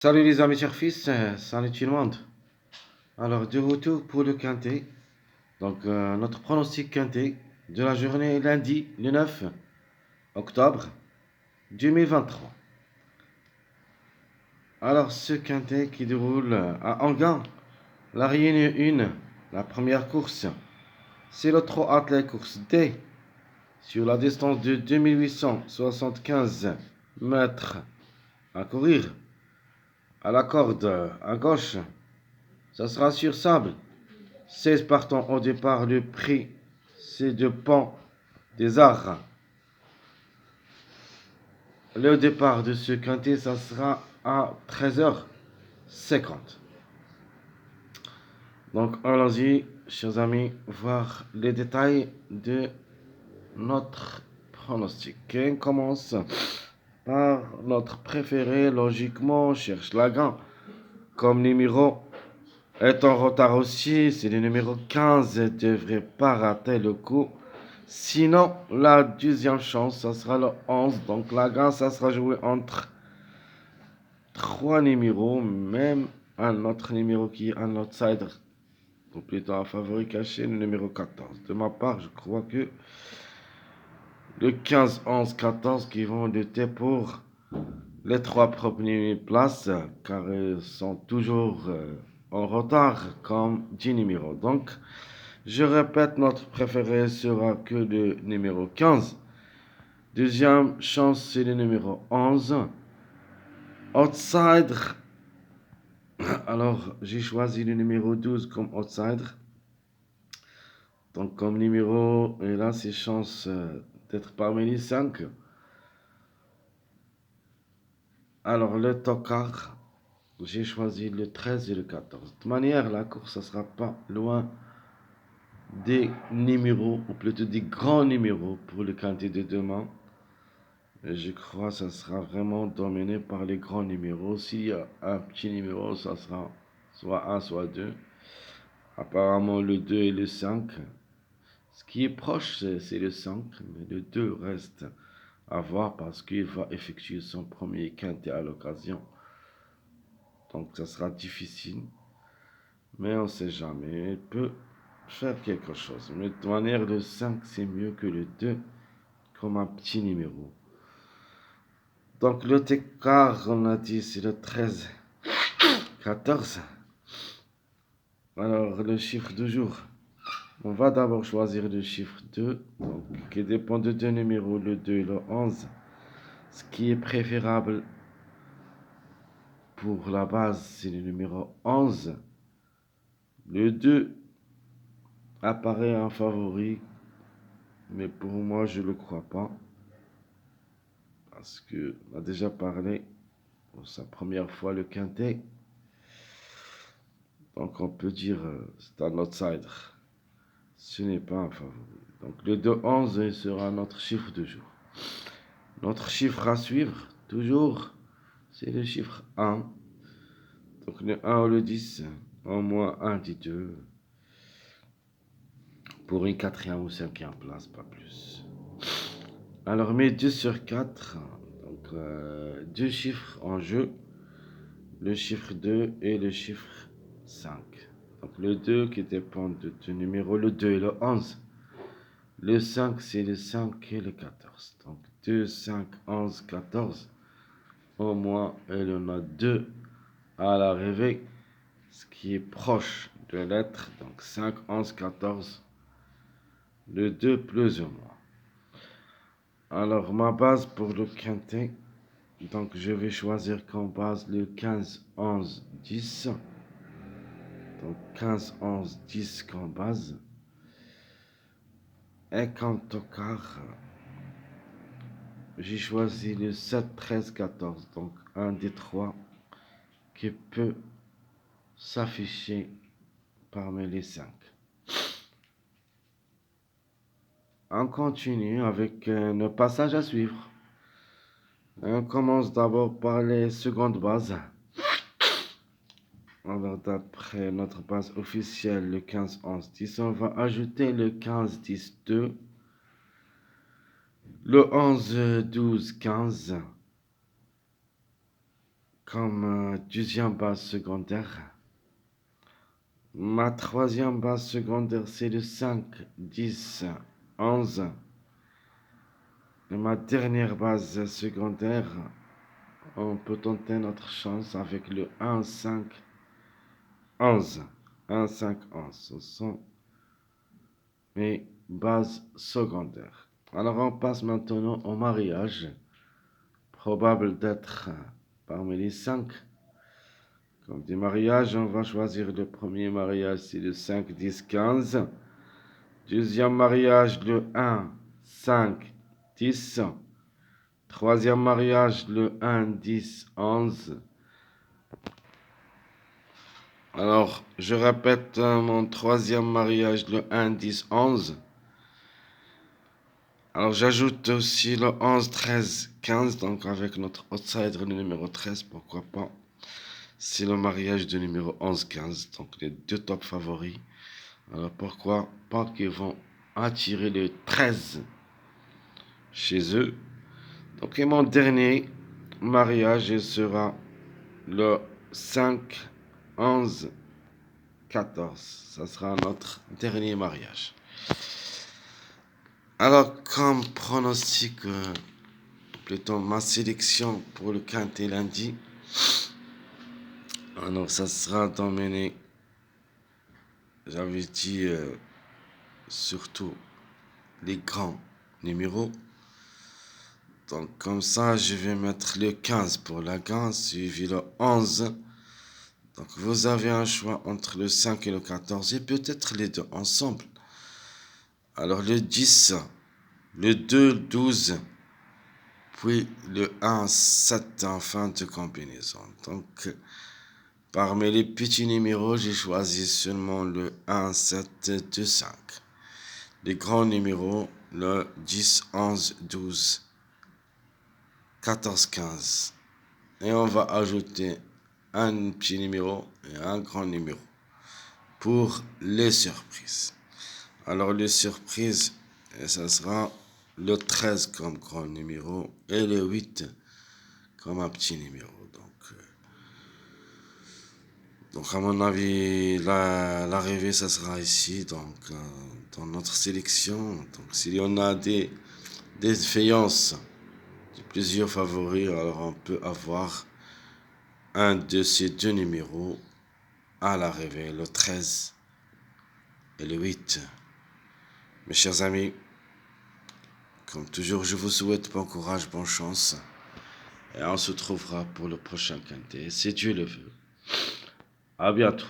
Salut les amis chers fils, salut tout le monde. Alors de retour pour le quintet. Notre pronostic quintet de la journée lundi le 9 octobre 2023. Alors ce quintet qui déroule à Anguin, la Réunion 1, la première course, c'est le trot attelé course D sur la distance de 2875 mètres à courir. À la corde à gauche, ça sera sur sable. 16 partants au départ, le prix c'est de Pont des Arts. Le départ de ce quintet, ça sera à 13h50. Donc allons-y, chers amis, voir les détails de notre pronostic. On commence par notre préféré, logiquement, on cherche la gain comme numéro est en retard aussi, c'est le numéro 15, ne devrait pas rater le coup. Sinon, la deuxième chance, ça sera le 11. Donc la gain, ça sera joué entre trois numéros, même un autre numéro qui est un outsider, ou plutôt un favori caché, le numéro 14. De ma part, je crois que le 15, 11, 14 qui vont lutter pour les trois premières places, car ils sont toujours en retard comme 10 numéros. Donc, je répète, notre préféré sera que le numéro 15. Deuxième chance, c'est le numéro 11. Outsider. Alors, j'ai choisi le numéro 12 comme outsider. Donc, comme numéro, et là, c'est chance d'être parmi les 5. Alors, le tocard, j'ai choisi le 13 et le 14. De toute manière, la course, ça sera pas loin des numéros, ou plutôt des grands numéros pour le quintet de demain. Et je crois que ça sera vraiment dominé par les grands numéros. S'il y a un petit numéro, ça sera soit 1, soit 2. Apparemment, le 2 et le 5. Ce qui est proche, c'est le 5, mais le 2 reste à voir parce qu'il va effectuer son premier quintet à l'occasion. Donc, ça sera difficile, mais on ne sait jamais. Il peut faire quelque chose. Mais de toute manière, le 5, c'est mieux que le 2 comme un petit numéro. Donc, le T-car, on a dit, c'est le 13, 14. Alors, le chiffre du jour. On va d'abord choisir le chiffre 2, donc, qui dépend de deux numéros, le 2 et le 11. Ce qui est préférable pour la base, c'est le numéro 11. Le 2 apparaît en favori, mais pour moi, je ne le crois pas. Parce qu'on a déjà parlé pour sa première fois le quintet. Donc, on peut dire c'est un outsider. Ce n'est pas un favori. Donc, le 2-11 sera notre chiffre du jour. Notre chiffre à suivre, toujours, c'est le chiffre 1. Donc, le 1 ou le 10, au moins un des deux. Pour une quatrième ou cinquième place, pas plus. Alors, mes 2 sur 4, donc deux chiffres en jeu, le chiffre 2 et le chiffre 5. Donc, le 2 qui dépend de deux numéros, le 2 et le 11. Le 5, c'est le 5 et le 14. Donc, 2, 5, 11, 14. Au moins, il y en a 2 à l'arrivée, ce qui est proche de l'être. Donc, 5, 11, 14. Le 2 plus ou moins. Alors, ma base pour le quintet. Donc, je vais choisir comme base le 15, 11, 10. Donc, 15, 11, 10 comme base. Et comme tocard, j'ai choisi le 7, 13, 14. Donc, un des trois qui peut s'afficher parmi les 5. On continue avec nos passages à suivre. On commence d'abord par les secondes bases. Alors, d'après notre base officielle, le 15, 11, 10, on va ajouter le 15, 10, 2, le 11, 12, 15, comme deuxième base secondaire. Ma troisième base secondaire, c'est le 5, 10, 11. Et ma dernière base secondaire, on peut tenter notre chance avec le 1, 5, 11. 1, 5, 11. Ce sont mes bases secondaires. Alors on passe maintenant au mariage, probable d'être parmi les 5. Comme des mariages, on va choisir le premier mariage, c'est le 5, 10, 15. Deuxième mariage, le 1, 5, 10. Troisième mariage, le 1, 10, 11. Alors, je répète mon troisième mariage, le 1, 10, 11. Alors, j'ajoute aussi le 11, 13, 15. Donc, avec notre outsider, le numéro 13, pourquoi pas. C'est le mariage de numéro 11, 15. Donc, les deux top favoris. Alors, pourquoi pas qu'ils vont attirer le 13 chez eux. Donc, et mon dernier mariage, il sera le 5, 11, 14. Ça sera notre dernier mariage. Alors, comme pronostic, plutôt ma sélection pour le quintet lundi, alors ça sera dominé, j'avais dit, surtout les grands numéros. Donc, comme ça, je vais mettre le 15 pour la gagne, suivi le 11. Donc, vous avez un choix entre le 5 et le 14, et peut-être les deux ensemble. Alors, le 10, le 2, 12, puis le 1, 7 en fin de combinaison. Donc, parmi les petits numéros, j'ai choisi seulement le 1, 7, 2, 5. Les grands numéros, le 10, 11, 12, 14, 15. Et on va ajouter un petit numéro et un grand numéro pour les surprises. Alors les surprises, ça sera le 13 comme grand numéro et le 8 comme un petit numéro. Donc à mon avis, l'arrivée, ça sera ici, donc dans notre sélection. Donc s'il y en a des défaillances de plusieurs favoris, alors on peut avoir un de ces deux numéros à l'arrivée, le 13 et le 8. Mes chers amis, comme toujours, je vous souhaite bon courage, bonne chance. Et on se trouvera pour le prochain quintet, si Dieu le veut. À bientôt.